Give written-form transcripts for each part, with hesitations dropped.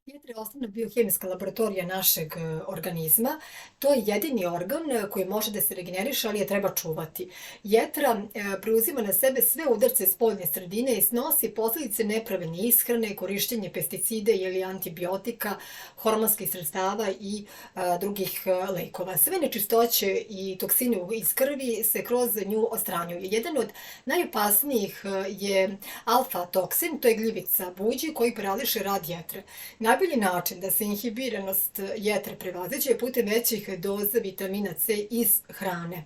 Jetra je osnovna biohemijska laboratorija našeg organizma. To je jedini organ koji može da se regeneriše, ali je treba čuvati. Jetra preuzima na sebe sve udarce spoljne sredine i snosi posledice nepravilne ishrane, korišćenje pesticida ili antibiotika, hormonskih sredstava i drugih lekova. Sve nečistoće i toksine iz krvi se kroz nju odstranjuju. Jedan od najopasnijih je alfa toksin, to je gljivica buđi koji parališe rad jetre. Najbolji način da se inhibiranost jetre prevaziđe je putem većih doza vitamina C iz hrane.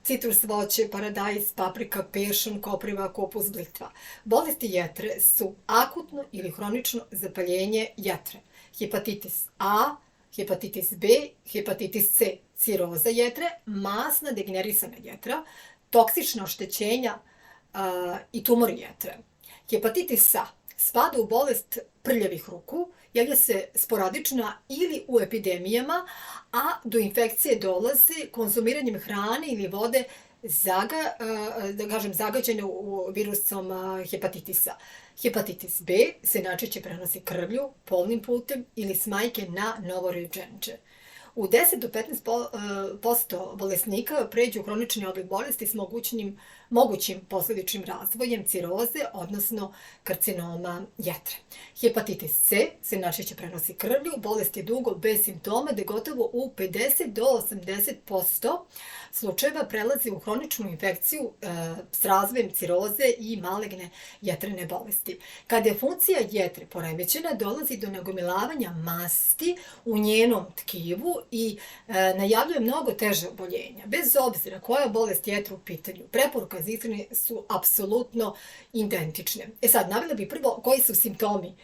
Citrus, voće, paradajz, paprika, peršun, kopriva, kupus, blitva. Bolesti jetre su akutno ili hronično zapaljenje jetre. Hepatitis A, hepatitis B, hepatitis C, ciroza jetre, masna degenerisana jetra, toksična oštećenja i tumori jetre. Hepatitis A spada u bolest prljavih ruku, javlja se sporadično ili u epidemijama, a do infekcije dolazi konzumiranjem hrane ili vode zagađene virusom hepatitisa. Hepatitis B se najčešće prenosi krvlju, polnim putem ili s majke na novorođenče. U 10 do 15% bolesnika pređu u hronični oblik bolesti s mogućim posledičnim razvojem ciroze, odnosno karcinoma jetre. Hepatitis C se najčešće prenosi krvlju, bolest je dugo bez simptoma, da gotovo u 50 do 80% slučajeva prelazi u hroničnu infekciju s razvojem ciroze i maligne jetrene bolesti. Kada je funkcija jetre poremećena, dolazi do nagomilavanja masti u njenom tkivu i najavljuje mnogo teže oboljenja. Bez obzira koja je bolest jetre u pitanju, preporuka za ishrane su apsolutno identične. Sad, navela bih prvo koji su simptomi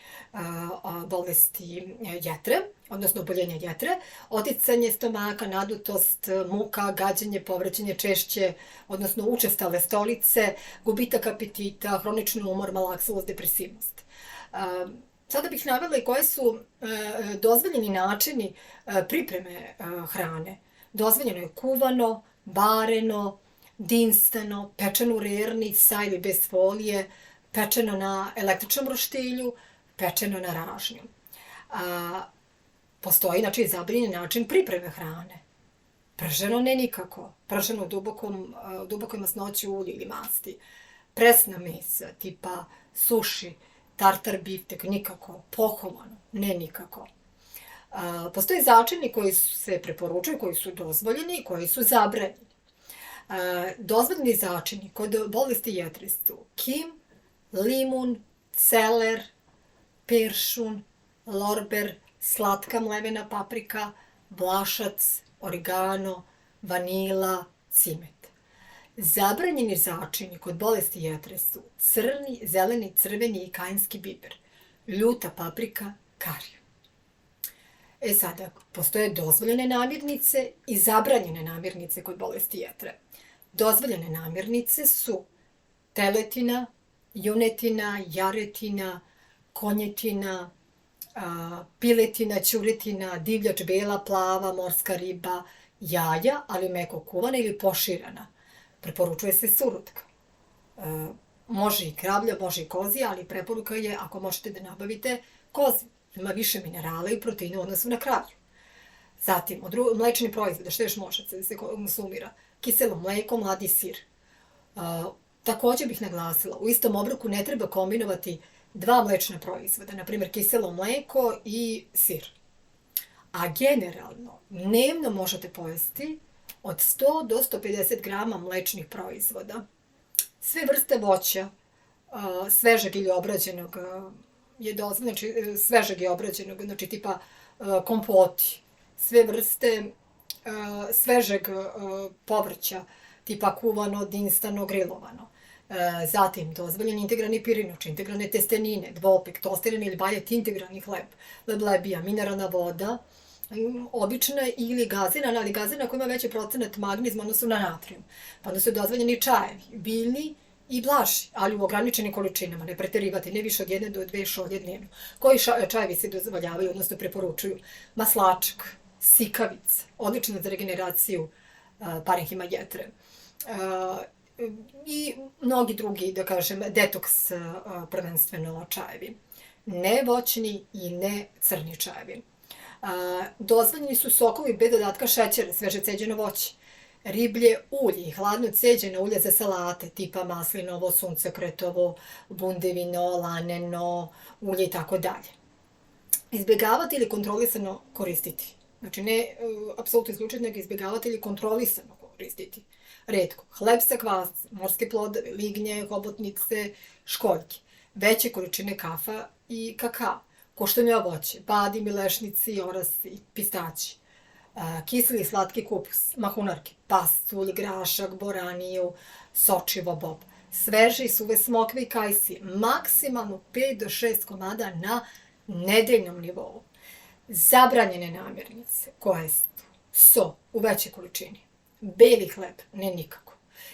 bolesti jetre, odnosno oboljenja jetre: oticanje stomaka, nadutost, muka, gađenje, povraćanje češće, odnosno učestale stolice, gubitak apetita, hronični umor, malaksulost, depresivnost. Sada bih navela i koje su dozvoljeni načini pripreme hrane. Dozvoljeno je kuvano, vareno, dinstano, pečeno u rerni, sa ili bez folije, pečeno na električnom roštilju, pečeno na ražnju. Postoji, znači, zabranjen način pripreme hrane. Prženo ne nikako, prženo u dubokoj masnoći ulja ili masti. Presna mesa, tipa suši, tartar biftek, nikako. Pohovano, ne nikako. Postoje začini koji se preporučuju, koji su dozvoljeni i koji su zabranjeni. Dozvoljeni začini kod bolesti jetre su kim, limun, celer, peršun, lorber, slatka mlevena paprika, vlašac, origano, vanila, cimet. Zabranjeni začini kod bolesti jetre su crni, zeleni, crveni i kajinski biber, ljuta paprika, kari. Sada, postoje dozvoljene namirnice i zabranjene namirnice kod bolesti jetre. Dozvoljene namirnice su teletina, junetina, jaretina, konjetina, piletina, ćuretina, divljač bela, plava, morska riba, jaja, ali meko kuvana ili poširana. Preporučuje se surutka. Može i kravlja, može i kozija, ali preporuka je, ako možete da nabavite, koziju. Ima više minerala i proteina u odnosu na kravlju. Zatim, mlečni proizvod, što još može da se konsumira? Kiselo mleko, mladi sir. Takođe bih naglasila, u istom obroku ne treba kombinovati dva mlečna proizvoda, na primjer kiselo mleko i sir. A generalno, dnevno možete pojesti od 100 do 150 grama mlečnih proizvoda. Sve vrste voća, svežeg ili obrađenog je dozvoljeno, znači svežeg i obrađenog, znači tipa kompoti, sve vrste svežeg povrća, tipa kuvano, dinstano, grilovano. Zatim, dozvoljen integralni pirinač, integralne testenine, dvopek, tostirani ili baljet integralni hleb, leblebija, mineralna voda, obična ili gazirana, ali gazirana koja ima veći procenat magnizma odnosno na natrijum. Pa onda su dozvoljeni čajevi, biljni i blaži, ali u ograničenim količinama, ne preterivati, ne više od 1 do 2 šolje dnevno. Koji čajevi se dozvoljavaju, odnosno preporučuju? Maslačak, sikavica, odlična za regeneraciju parenhima jetre. I mnogi drugi, da kažem, detoks prvenstveno čajevi. ne voćni i ne crni čajevi. Dozvoljeni su sokovi bez dodatka šećera, sveže ceđeno voće, riblje ulje i hladno ceđeno ulje za salate, tipa maslinovo, suncokretovo, bundevino, laneno, ulje i tako dalje. Izbjegavati ili kontrolisano koristiti. Znači ne apsolutno isključiti, nego izbjegavati ili kontrolisano koristiti. Retko. Hleb sa kvascem, morske plodove, lignje, hobotnice, školjke. Veće količine kafa i kakao. Koštanja voće, bademi, lešnici, orasi, pistaći. Kiseli i slatki kupus, mahunarke, pasulj, grašak, boraniju, sočivo, bob. Sveže i suve smokve i kajsije, maksimalno 5 do 6 komada na nedeljnom nivou. Zabranjene namirnice, koje su so u većoj količini, beli hleb, ne nikako,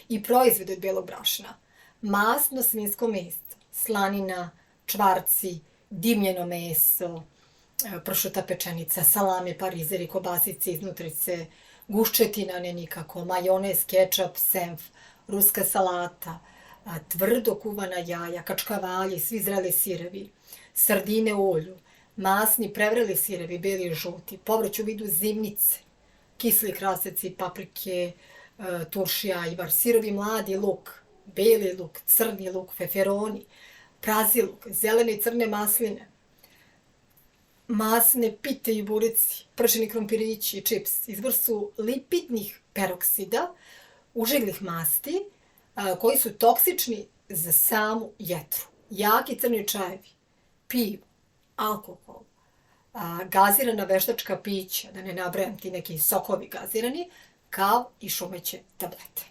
i proizvode od belog brašna, masno svinjsko meso, slanina, čvarci, dimljeno meso, pršuta pečenica, salame, parizeri, kobasice, iznutrice, guščetina, ne nikako, majonez, kečap, senf, ruska salata, tvrdo kuvana jaja, kačkavalji, svi zreli sirevi, sardine u olju, masni, prevreli sirevi, beli i žuti, povrće u vidu zimnice, kiseli kraseci, paprike, turšija, ivar, sirovi mladi luk, beli luk, crni luk, feferoni, prazi luk, zelene i crne masline, masne pite i burici, pršeni krompirići i čips. Izvor su lipidnih peroksida, užiglih masti, koji su toksični za samu jetru. Jaki crni čajevi, pivo, alkohol, gazirana veštačka pića, da ne nabrajam ti neki sokovi gazirani, kao i šumeće tablete.